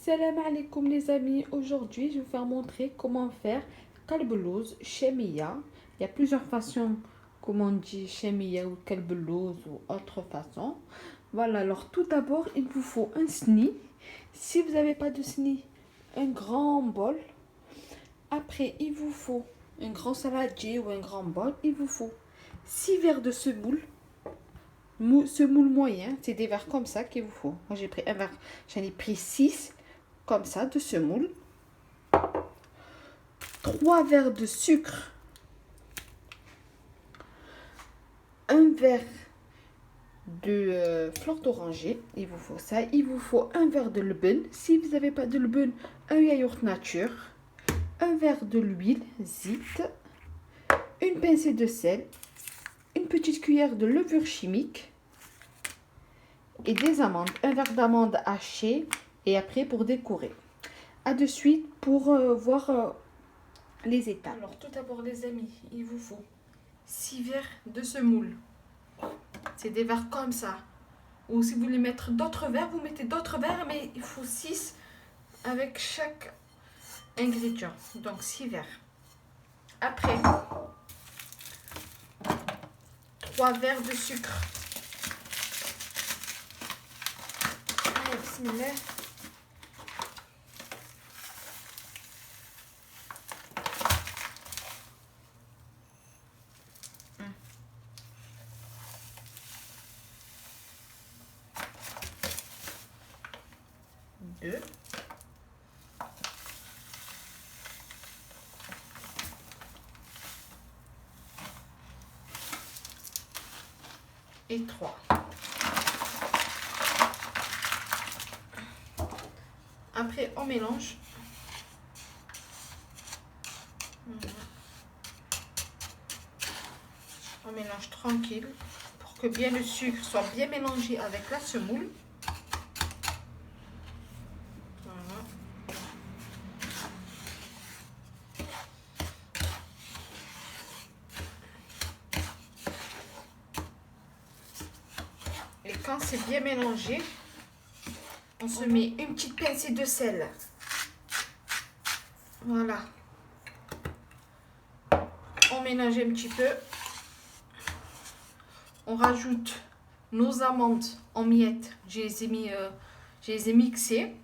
Salam alaikum les amis, aujourd'hui je vais vous faire montrer comment faire kalbelouz chemia. Il y a plusieurs façons comment on dit chemia ou kalbelouz ou autre façon. Voilà, alors tout d'abord il vous faut un sni. Si vous n'avez pas de sni, un grand bol. Après il vous faut un grand saladier ou un grand bol. Il vous faut 6 verres de semoule. Ce moule moyen, c'est des verres comme ça qu'il vous faut. Moi j'ai pris un verre, j'en ai pris 6 comme ça de semoule. 3 verres de sucre. Un verre de fleur d'oranger, il vous faut ça. Il vous faut un verre de leben. Si vous n'avez pas de leben, un yaourt nature. Un verre de l'huile, zit. Une pincée de sel. Une petite cuillère de levure chimique. Et des amandes. Un verre d'amandes hachées. Et après pour décorer. A de suite pour voir les étapes. Alors tout d'abord les amis, il vous faut 6 verres de semoule. C'est des verres comme ça. Ou si vous voulez mettre d'autres verres, vous mettez d'autres verres, mais il faut 6 avec chaque ingrédient. Donc 6 verres. Après, 3 verres de sucre. Allez, bismillah. Deux. Et 3. Après, on mélange. On mélange tranquille pour que bien le sucre soit bien mélangé avec la semoule. Voilà. Et quand c'est bien mélangé, on se met une petite pincée de sel. Voilà. On mélange un petit peu. On rajoute nos amandes en miettes. Je les ai mixées.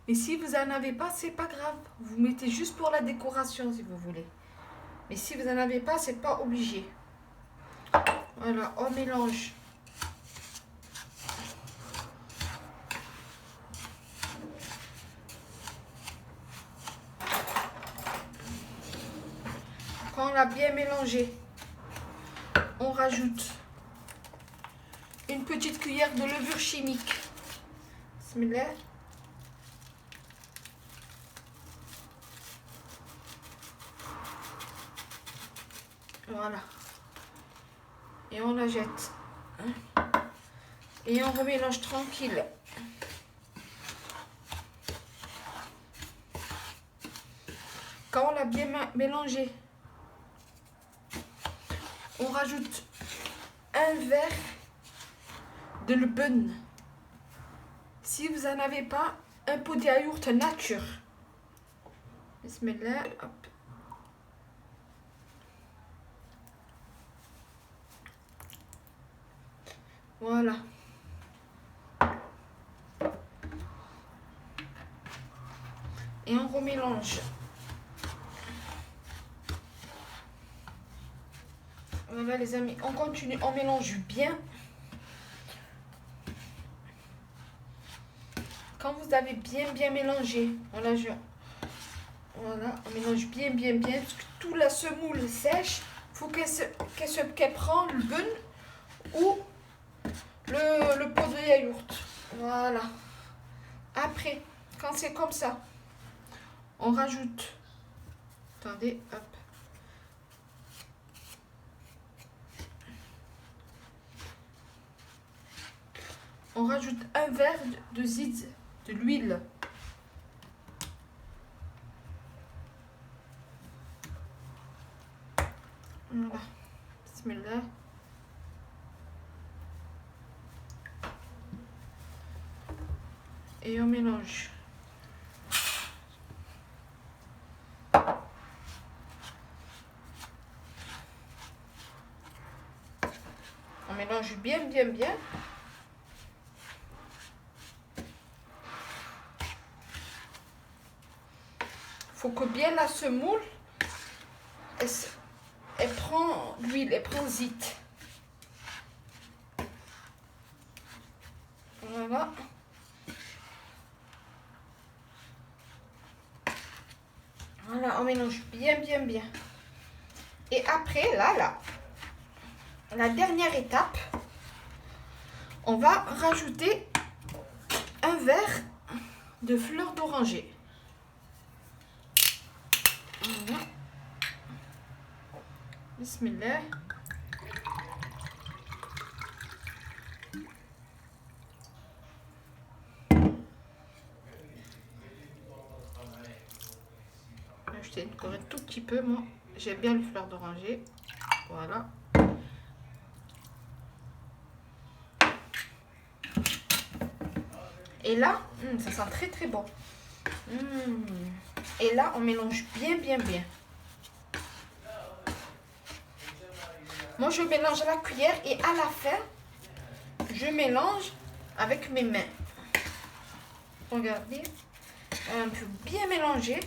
Mais si vous n'en avez pas, c'est pas grave. Vous mettez juste pour la décoration si vous voulez. Mais si vous n'en avez pas, c'est pas obligé. Voilà, on mélange. Quand on l'a bien mélangé, on rajoute une petite cuillère de levure chimique. Bismillah. Voilà. Et on la jette. Et on remélange tranquille. Quand on l'a bien mélangé, on rajoute un verre de leben. Si vous n'en avez pas, un pot de yaourt nature. Bismillah, hop. Voilà. Et on remélange. Voilà les amis, on continue, on mélange bien. Quand vous avez bien mélangé, voilà, on mélange bien, parce que toute la semoule sèche, il faut qu'elle prend le bun ou le pot de yaourt. Voilà. Après, quand c'est comme ça, on rajoute, attendez, hop. On rajoute un verre de zit, de l'huile. Voilà. Bismillah. Et on mélange. mélange bien, bien, bien. Faut que bien la semoule, elle prend l'huile, elle prend zit. Voilà. Voilà, on mélange bien, bien, bien. Et après, là, la dernière étape, on va rajouter un verre de fleur d'oranger. Voilà. Bismillah. Je t'ai encore un tout petit peu, moi. J'aime bien le fleur d'oranger. Voilà. Et là, ça sent très très bon. Et là, on mélange bien, bien, bien. Moi, je mélange à la cuillère et à la fin, je mélange avec mes mains. Regardez, un peu bien mélanger.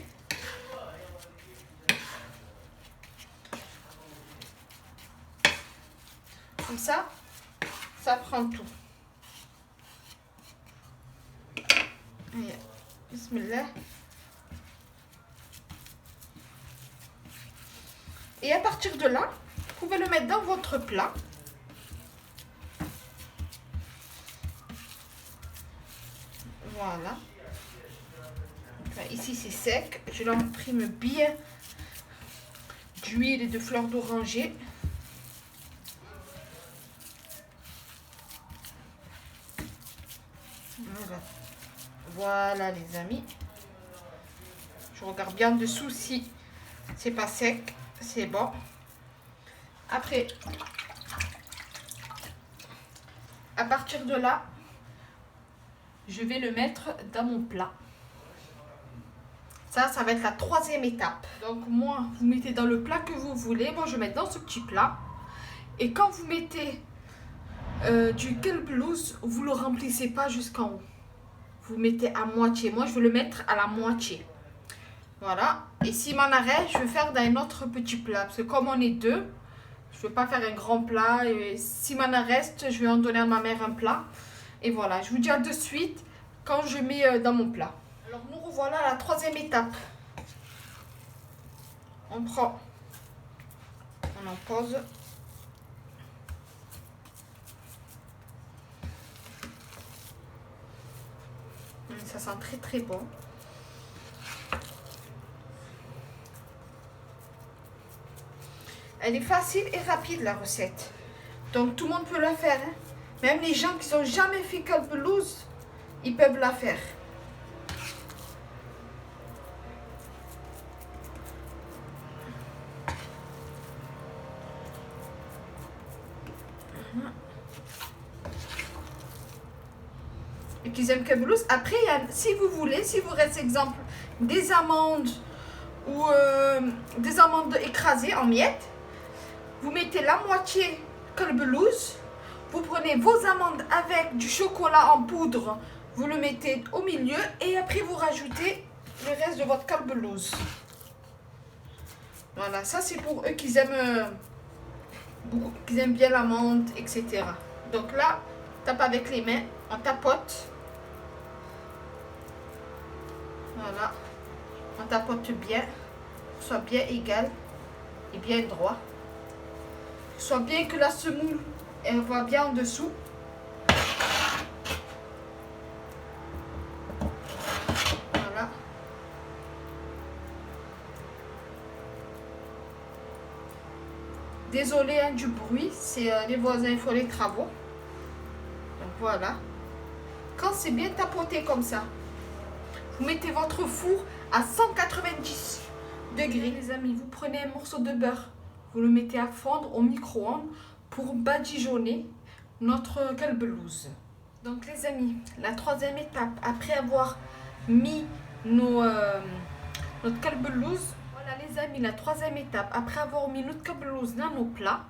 Comme ça prend tout. Allez, bismillah. Et à partir de là, vous pouvez le mettre dans votre plat. Voilà. Enfin, ici, c'est sec. Je l'imprime bien d'huile et de fleurs d'oranger. Voilà. Voilà, les amis. Je regarde bien dessous si c'est pas sec. C'est bon. Après, à partir de là, je vais le mettre dans mon plat. Ça va être la troisième étape. Donc moi, vous mettez dans le plat que vous voulez. Moi, je vais mettre dans ce petit plat. Et quand vous mettez du kelbelouz, vous le remplissez pas jusqu'en haut. Vous mettez à moitié. Moi, je vais le mettre à la moitié. Voilà. Et s'il m'en arrête, je vais faire dans un autre petit plat. Parce que comme on est deux, je ne vais pas faire un grand plat. Et s'il m'en reste, je vais en donner à ma mère un plat. Et voilà, je vous dis à de suite quand je mets dans mon plat. Alors nous revoilà à la troisième étape. On prend, on en pose. Ça sent très très bon. Elle est facile et rapide la recette. Donc tout le monde peut la faire. Hein. Même les gens qui n'ont jamais fait kelbelouz, ils peuvent la faire. Et qu'ils aiment kelbelouz. Après, si vous voulez, si vous reste exemple des amandes ou des amandes écrasées en miettes, vous mettez la moitié kelbelouz. Vous prenez vos amandes avec du chocolat en poudre, vous le mettez au milieu et après vous rajoutez le reste de votre kelbelouz. Voilà, ça c'est pour eux qui aiment bien l'amande, etc. Donc là, on tape avec les mains, on tapote. Voilà, on tapote bien, soit bien égal et bien droit. Soit bien que la semoule, elle va bien en dessous. Voilà. Désolée hein, du bruit, c'est les voisins, il faut les travaux. Donc voilà. Quand c'est bien tapoté comme ça, vous mettez votre four à 190 degrés. Les amis, vous prenez un morceau de beurre, vous le mettez à fondre au micro-ondes pour badigeonner notre kelbelouz. Donc les amis, la troisième étape, après avoir mis notre kelbelouz, voilà les amis, la troisième étape, après avoir mis notre kelbelouz dans nos plats,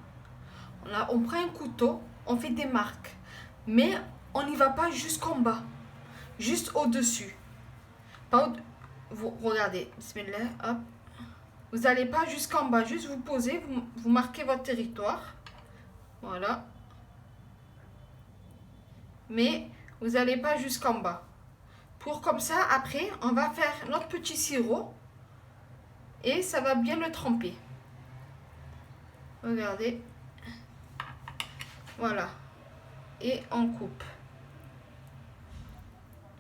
on prend un couteau on fait des marques. Mais on n'y va pas jusqu'en bas. Juste au-dessus. Pas au vous regardez. Bismillah, hop. Vous n'allez pas jusqu'en bas. Juste vous posez, vous marquez votre territoire. Voilà. Mais vous n'allez pas jusqu'en bas. Pour comme ça, après, on va faire notre petit sirop. Et ça va bien le tremper. Regardez. Voilà. Et on coupe.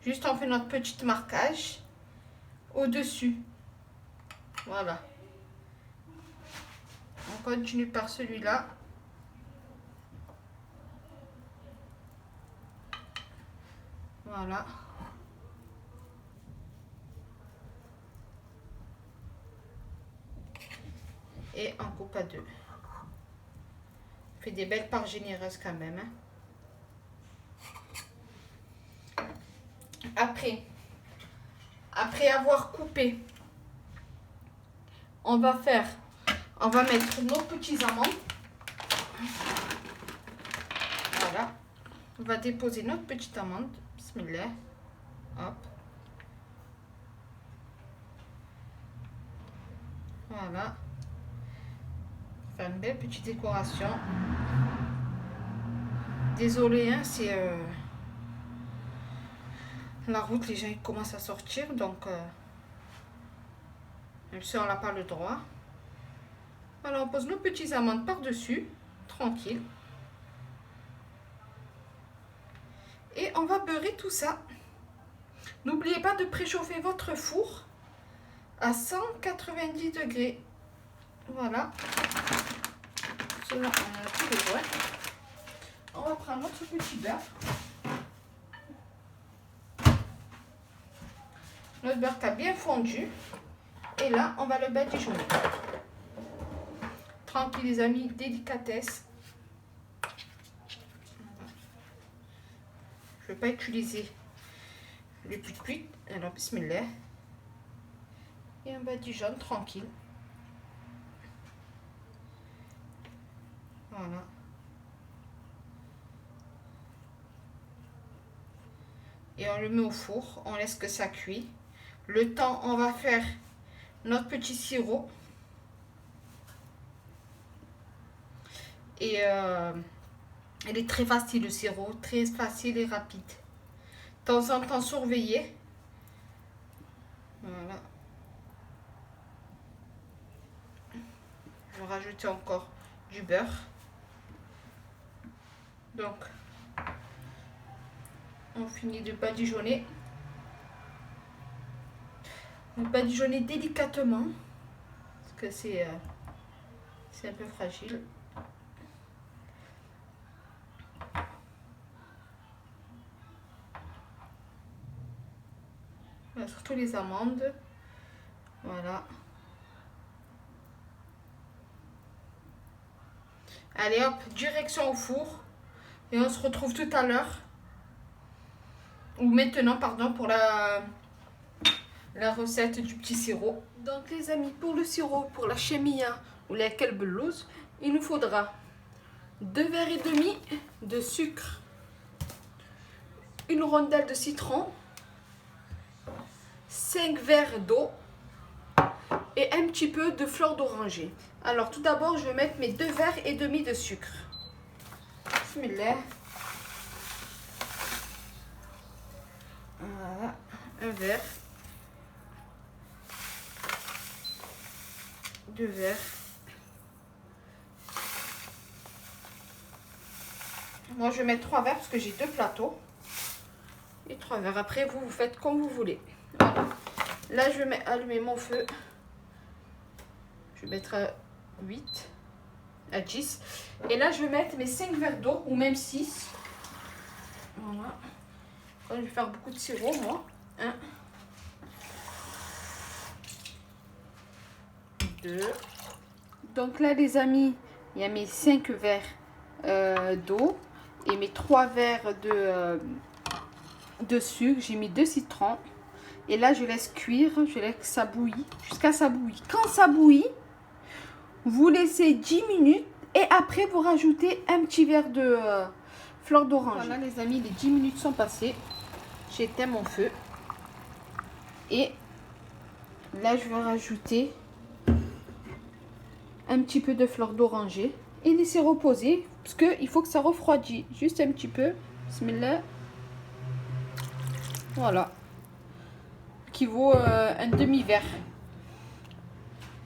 Juste on fait notre petit marquage au-dessus. Voilà. On continue par celui-là. Voilà. Et on coupe à deux. On fait des belles parts généreuses quand même. Hein. Après avoir coupé, on va mettre nos petits amandes. Voilà. On va déposer notre petite amande. Bismillah. Hop. Voilà. Faire une belle petite décoration. Désolée, hein, c'est la route, les gens ils commencent à sortir, donc même si on n'a pas le droit. Voilà, on pose nos petites amandes par-dessus, tranquille. Et on va beurrer tout ça. N'oubliez pas de préchauffer votre four à 190 degrés. Voilà. Cela, on a tout besoin. On va prendre notre petit beurre. Notre beurre qui a bien fondu. Et là, on va le badigeonner. Tranquille les amis, délicatesse. Je ne vais pas utiliser le puit-puit. Alors, bismillah. Et un badigeonne tranquille. Voilà. Et on le met au four. On laisse que ça cuit. Le temps, on va faire notre petit sirop. Et il est très facile le sirop. Très facile et rapide. De temps en temps, surveiller. Voilà. Je vais rajouter encore du beurre. Donc, on finit de badigeonner. Vous badigeonnez délicatement. Parce que c'est un peu fragile. Voilà, surtout les amandes. Voilà. Allez hop, direction au four. Et on se retrouve tout à l'heure. Ou maintenant, pardon, pour la recette du petit sirop. Donc les amis, pour le sirop, pour la chemia ou la kelbelouz, il nous faudra 2 verres et demi de sucre, une rondelle de citron, 5 verres d'eau et un petit peu de fleur d'oranger. Alors tout d'abord, je vais mettre mes 2 verres et demi de sucre. Bismillah. Voilà, un verre, 2 verres. Moi, je vais mettre 3 verres parce que j'ai 2 plateaux. Et 3 verres. Après, vous faites comme vous voulez. Voilà. Là, je vais allumer mon feu. Je vais mettre à 8, à 10. Et là, je vais mettre mes 5 verres d'eau, ou même 6. Voilà. Je vais faire beaucoup de sirop, moi. 1, 2. Donc là, les amis, il y a mes 5 verres d'eau et mes 3 verres de sucre. J'ai mis 2 citrons. Et là, je laisse cuire, je laisse ça bouillir jusqu'à ça bouillit. Quand ça bouillit, vous laissez 10 minutes Et après, vous rajoutez un petit verre de fleur d'oranger. Voilà les amis, les 10 minutes sont passées. J'éteins mon feu. Et là, je vais rajouter un petit peu de fleur d'oranger. Et laisser reposer. Parce qu'il faut que ça refroidisse. Juste un petit peu. Bismillah. Voilà. Qui vaut un demi-verre.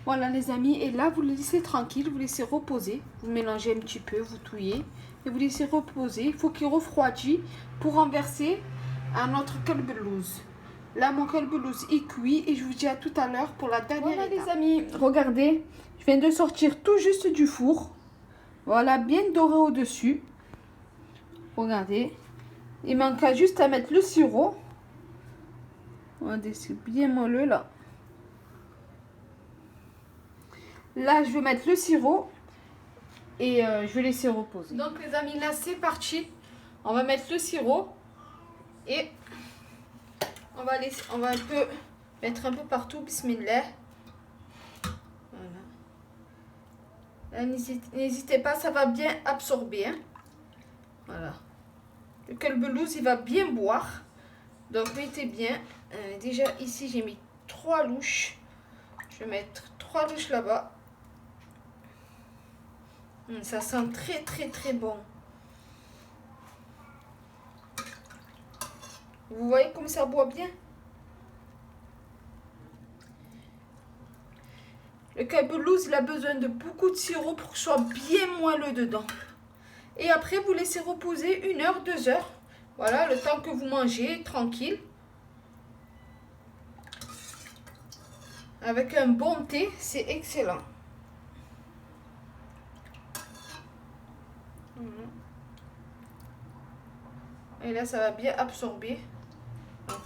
Voilà les amis. Et là, vous le laissez tranquille. Vous laissez reposer. Vous mélangez un petit peu. Vous touillez. Et vous laissez reposer. Il faut qu'il refroidisse pour renverser à notre kalbelouz. Là, mon kalbelouz est cuit. Et je vous dis à tout à l'heure pour la dernière étape. Les amis, regardez. Je viens de sortir tout juste du four. Voilà, bien doré au-dessus. Regardez. Il manque juste à mettre le sirop. Regardez, c'est bien moelleux là. Là, je vais mettre le sirop. Et je vais laisser reposer. Donc les amis, là c'est parti. On va mettre le sirop. Et on va un peu mettre un peu partout. Bismillah. Voilà. N'hésitez pas, ça va bien absorber. Hein. Voilà. Le kalbelouz, il va bien boire. Donc mettez bien. Déjà ici, j'ai mis 3 louches. Je vais mettre 3 louches là-bas. Ça sent très très très bon. Vous voyez comme ça boit bien? Le kalbelouz, il a besoin de beaucoup de sirop pour que ce soit bien moelleux dedans. Et après, vous laissez reposer 1 heure, 2 heures. Voilà, le temps que vous mangez, tranquille. Avec un bon thé, c'est excellent. Et là, ça va bien absorber. Donc,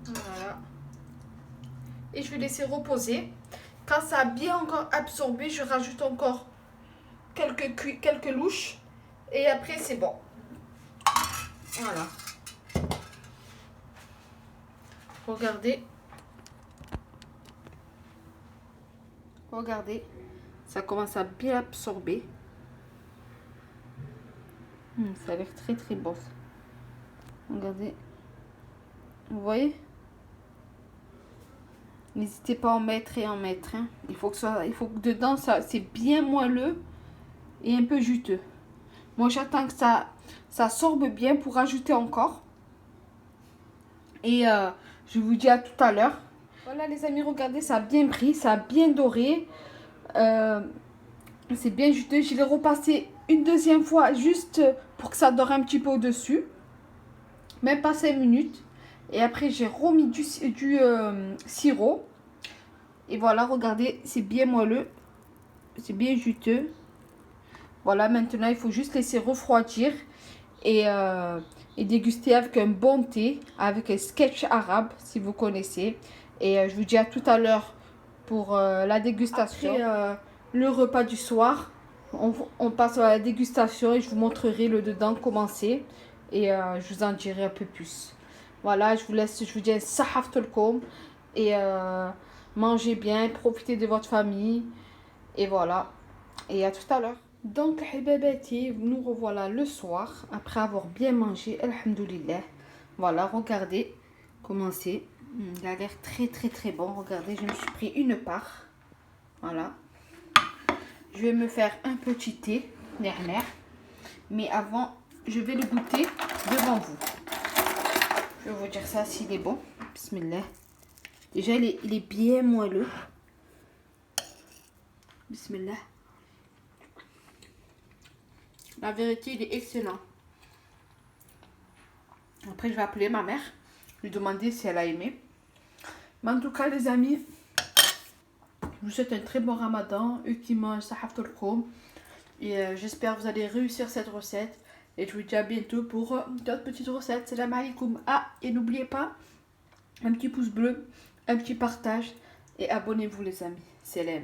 voilà. Et je vais laisser reposer. Quand ça a bien encore absorbé, je rajoute encore quelques louches. Et après, c'est bon. Voilà. Regardez. Regardez. Ça commence à bien absorber. Ça a l'air très très bon. Regardez. Vous voyez? N'hésitez pas à en mettre et en mettre. Hein. Il faut que dedans, c'est bien moelleux et un peu juteux. Moi, j'attends que ça sorbe bien pour rajouter encore. Et je vous dis à tout à l'heure. Voilà les amis, regardez, ça a bien pris, ça a bien doré. C'est bien juteux. Je l'ai repassé une deuxième fois juste pour que ça dore un petit peu au-dessus. Même pas 5 minutes. Et après, j'ai remis du sirop. Et voilà, regardez, c'est bien moelleux. C'est bien juteux. Voilà, maintenant, il faut juste laisser refroidir. Et déguster avec un bon thé. Avec un sketch arabe, si vous connaissez. Et je vous dis à tout à l'heure pour la dégustation. Après, le repas du soir. On passe à la dégustation et je vous montrerai le dedans comment c'est. Et je vous en dirai un peu plus. Voilà, je vous laisse, je vous dis sahaf tolkom. Et mangez bien, profitez de votre famille. Et voilà. Et à tout à l'heure. Donc, hibabati, nous revoilà le soir. Après avoir bien mangé, alhamdoulilah. Voilà, regardez comment c'est. Il a l'air très très très bon. Regardez, je me suis pris une part. Voilà. Je vais me faire un petit thé, nerner. Mais avant, je vais le goûter devant vous. Je vais vous dire ça s'il est bon. Bismillah. Déjà, il est bien moelleux. Bismillah. La vérité, il est excellent. Après, je vais appeler ma mère. Lui demander si elle a aimé. Mais en tout cas, les amis, je vous souhaite un très bon ramadan. Eux qui mangent sahaf tolkom. Et j'espère que vous allez réussir cette recette. Et je vous dis à bientôt pour d'autres petites recettes. Salam alaikum. Ah, et n'oubliez pas, un petit pouce bleu, un petit partage. Et abonnez-vous les amis. Salam.